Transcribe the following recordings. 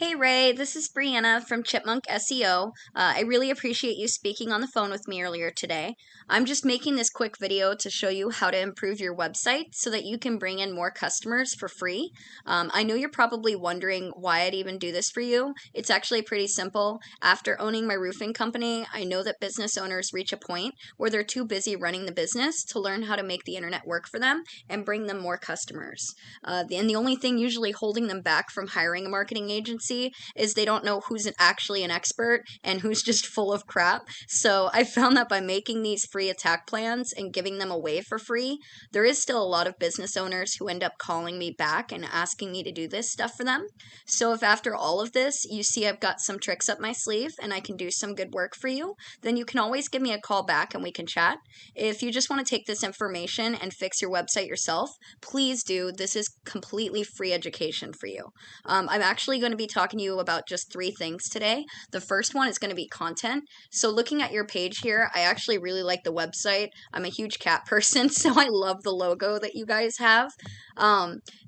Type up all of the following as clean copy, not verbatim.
Hey Ray, this is Brianna from Chipmunk SEO. I really appreciate you speaking on the phone with me earlier today. I'm just making this quick video to show you how to improve your website so that you can bring in more customers for free. I know you're probably wondering why I'd even do this for you. It's actually pretty simple. After owning my roofing company, I know that business owners reach a point where they're too busy running the business to learn how to make the internet work for them and bring them more customers. And the only thing usually holding them back from hiring a marketing agency is they don't know who's actually an expert and who's just full of crap. So I found that by making these free attack plans and giving them away for free, there is still a lot of business owners who end up calling me back and asking me to do this stuff for them. So if after all of this you see I've got some tricks up my sleeve and I can do some good work for you, then you can always give me a call back and we can chat. If you just want to take this information and fix your website yourself, please do. This is completely free education for you. I'm actually going to be talking to you about just 3 things today. The first one is going to be content. So looking at your page here, I actually really like the website. I'm a huge cat person, so I love the logo that you guys have.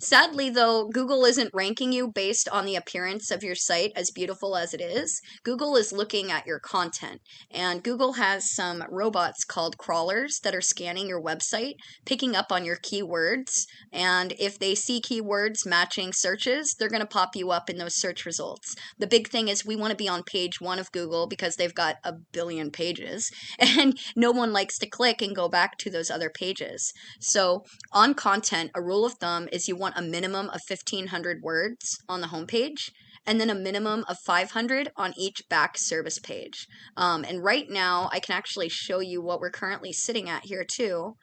Sadly though, Google isn't ranking you based on the appearance of your site, as beautiful as it is. Google is looking at your content, and Google has some robots called crawlers that are scanning your website, picking up on your keywords, and if they see keywords matching searches, they're going to pop you up in those search results. The big thing is we want to be on page 1 of Google because they've got a billion pages, and no one likes to click and go back to those other pages. So on content, a rule of thumb is you want a minimum of 1,500 words on the homepage, and then a minimum of 500 on each back service page. And right now, I can actually show you what we're currently sitting at here too.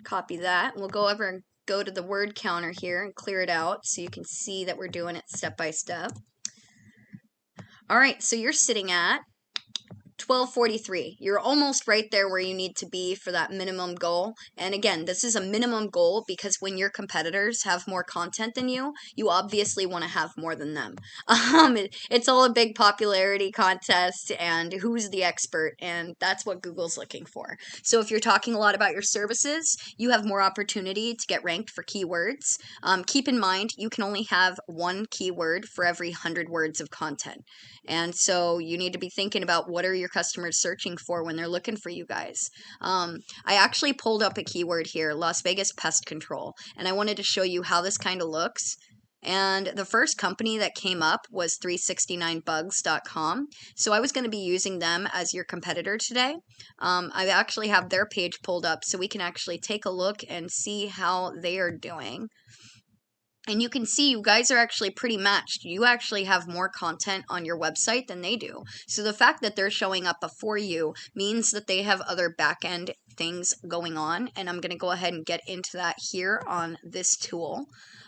Copy that. We'll go over and go to the word counter here and clear it out so you can see that we're doing it step by step. All right, so you're sitting at 1243. You're almost right there where you need to be for that minimum goal. And again, this is a minimum goal because when your competitors have more content than you obviously want to have more than them. It's all a big popularity contest and who's the expert, and that's what Google's looking for. So if you're talking a lot about your services, you have more opportunity to get ranked for keywords. Keep in mind, you can only have 1 keyword for every 100 words of content. And so you need to be thinking about what are your customers searching for when they're looking for you guys. I actually pulled up a keyword here, Las Vegas Pest Control, and I wanted to show you how this kind of looks. And the first company that came up was 369bugs.com. So I was going to be using them as your competitor today. I actually have their page pulled up so we can actually take a look and see how they are doing. And you can see you guys are actually pretty matched. You actually have more content on your website than they do. So the fact that they're showing up before you means that they have other back-end things going on. And I'm going to go ahead and get into that here on this tool.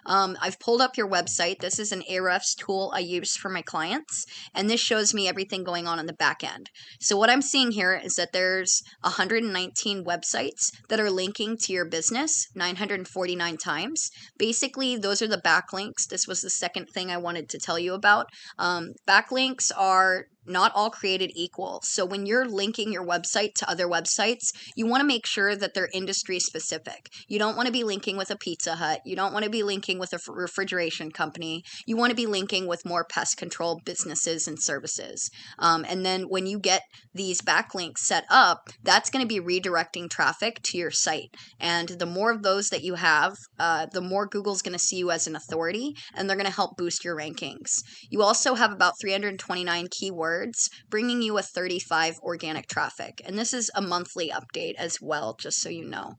I've pulled up your website. This is an Ahrefs tool I use for my clients, and this shows me everything going on the back end. So what I'm seeing here is that there's 119 websites that are linking to your business 949 times. Basically, those are the backlinks. This was the second thing I wanted to tell you about. Backlinks are not all created equal. So when you're linking your website to other websites, you want to make sure that they're industry specific. You don't want to be linking with a Pizza Hut. You don't want to be linking with a refrigeration company. You want to be linking with more pest control businesses and services. And then when you get these backlinks set up, that's going to be redirecting traffic to your site. And the more of those that you have, the more Google's going to see you as an authority, and they're going to help boost your rankings. You also have about 329 keywords, bringing you a 35 organic traffic. And this is a monthly update as well, just so you know.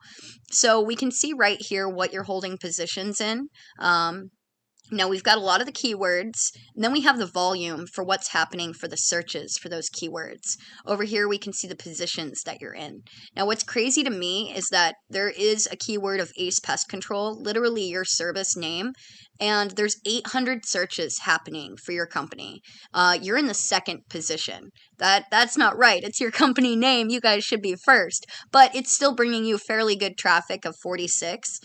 So we can see right here what you're holding positions in. Now we've got a lot of the keywords, and then we have the volume for what's happening for the searches for those keywords. Over here we can see the positions that you're in. Now what's crazy to me is that there is a keyword of Ace Pest Control, literally your service name, and there's 800 searches happening for your company. You're in the 2nd position. That's not right. It's your company name. You guys should be first, but it's still bringing you fairly good traffic of 46.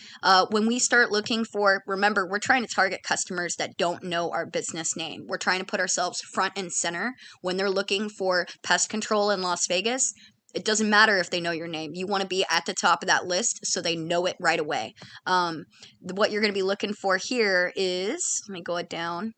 When we start looking for, remember, we're trying to target customers that don't know our business name. We're trying to put ourselves front and center when they're looking for pest control in Las Vegas. It doesn't matter if they know your name. You want to be at the top of that list so they know it right away. What you're going to be looking for here is, let me go it down.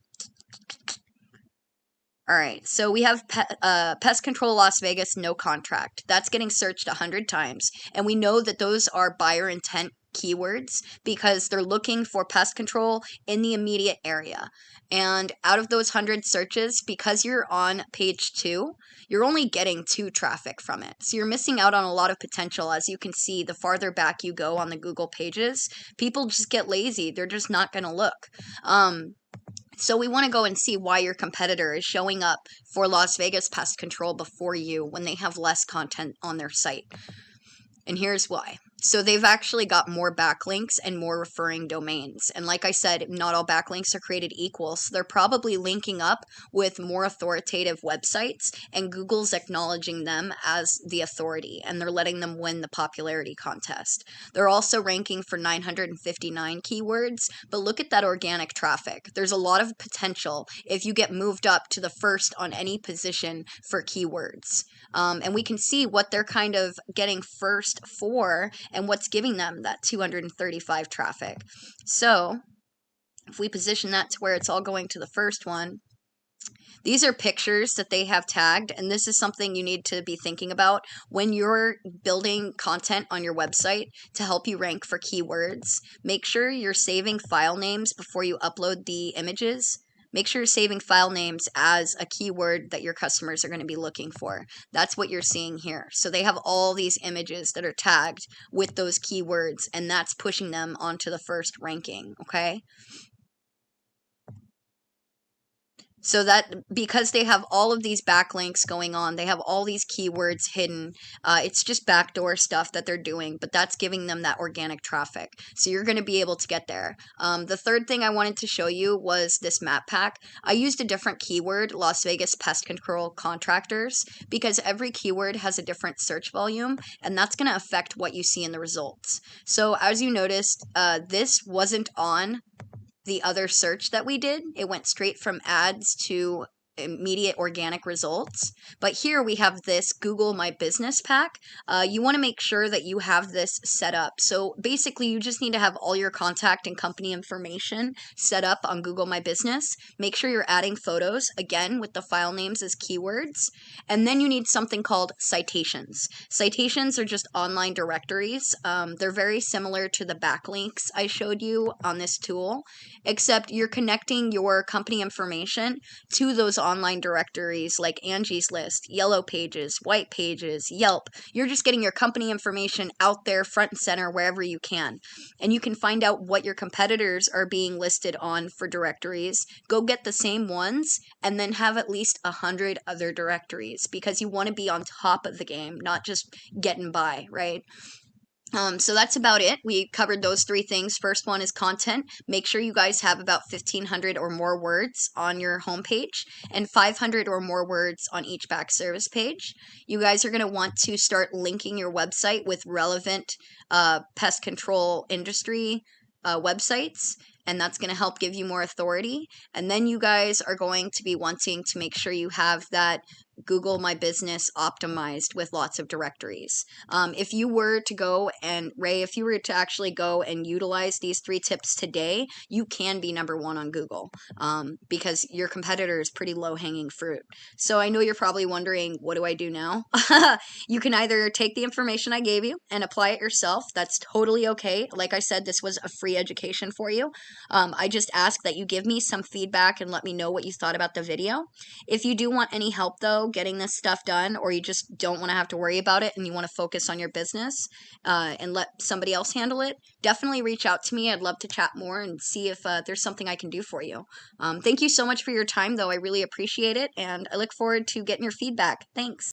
All right, so we have Pest Control Las Vegas, no contract. That's getting searched 100 times. And we know that those are buyer intent keywords because they're looking for pest control in the immediate area. And out of those 100 searches, because you're on page 2, you're only getting 2 traffic from it. So you're missing out on a lot of potential. As you can see, the farther back you go on the Google pages, people just get lazy. They're just not going to look. So we want to go and see why your competitor is showing up for Las Vegas Pest Control before you when they have less content on their site. And here's why. So they've actually got more backlinks and more referring domains. And like I said, not all backlinks are created equal. So they're probably linking up with more authoritative websites, and Google's acknowledging them as the authority, and they're letting them win the popularity contest. They're also ranking for 959 keywords, but look at that organic traffic. There's a lot of potential if you get moved up to the first on any position for keywords. And we can see what they're kind of getting first for and what's giving them that 235 traffic. So if we position that to where it's all going to the first one, these are pictures that they have tagged, and this is something you need to be thinking about when you're building content on your website to help you rank for keywords. Make sure you're saving file names before you upload the images. Make sure you're saving file names as a keyword that your customers are going to be looking for. That's what you're seeing here. So they have all these images that are tagged with those keywords, and that's pushing them onto the first ranking, okay? So that because they have all of these backlinks going on, they have all these keywords hidden. It's just backdoor stuff that they're doing, but that's giving them that organic traffic. So you're going to be able to get there. The third thing I wanted to show you was this map pack. I used a different keyword, Las Vegas Pest Control contractors, because every keyword has a different search volume, and that's going to affect what you see in the results. So as you noticed, this wasn't on the other search that we did. It went straight from ads to immediate organic results. But here we have this Google My Business pack. You want to make sure that you have this set up. So basically you just need to have all your contact and company information set up on Google My Business. Make sure you're adding photos, again, with the file names as keywords. And then you need something called citations. Citations are just online directories. They're very similar to the backlinks I showed you on this tool, except you're connecting your company information to those online directories like Angie's List, Yellow Pages, White Pages, Yelp. You're just getting your company information out there front and center wherever you can. And you can find out what your competitors are being listed on for directories. Go get the same ones and then have at least 100 other directories because you want to be on top of the game, not just getting by, right? So that's about it. We covered those 3 things. First one is content. Make sure you guys have about 1,500 or more words on your homepage and 500 or more words on each back service page. You guys are going to want to start linking your website with relevant pest control industry websites, and that's going to help give you more authority. And then you guys are going to be wanting to make sure you have that Google My Business optimized with lots of directories. If you were to go and, Ray, if you were to actually go and utilize these 3 tips today, you can be number 1 on Google because your competitor is pretty low-hanging fruit. So I know you're probably wondering, what do I do now? You can either take the information I gave you and apply it yourself. That's totally okay. Like I said, this was a free education for you. I just ask that you give me some feedback and let me know what you thought about the video. If you do want any help, though, getting this stuff done, or you just don't want to have to worry about it and you want to focus on your business and let somebody else handle it, definitely reach out to me. I'd love to chat more and see if there's something I can do for you. Thank you so much for your time, though. I really appreciate it, and I look forward to getting your feedback. Thanks.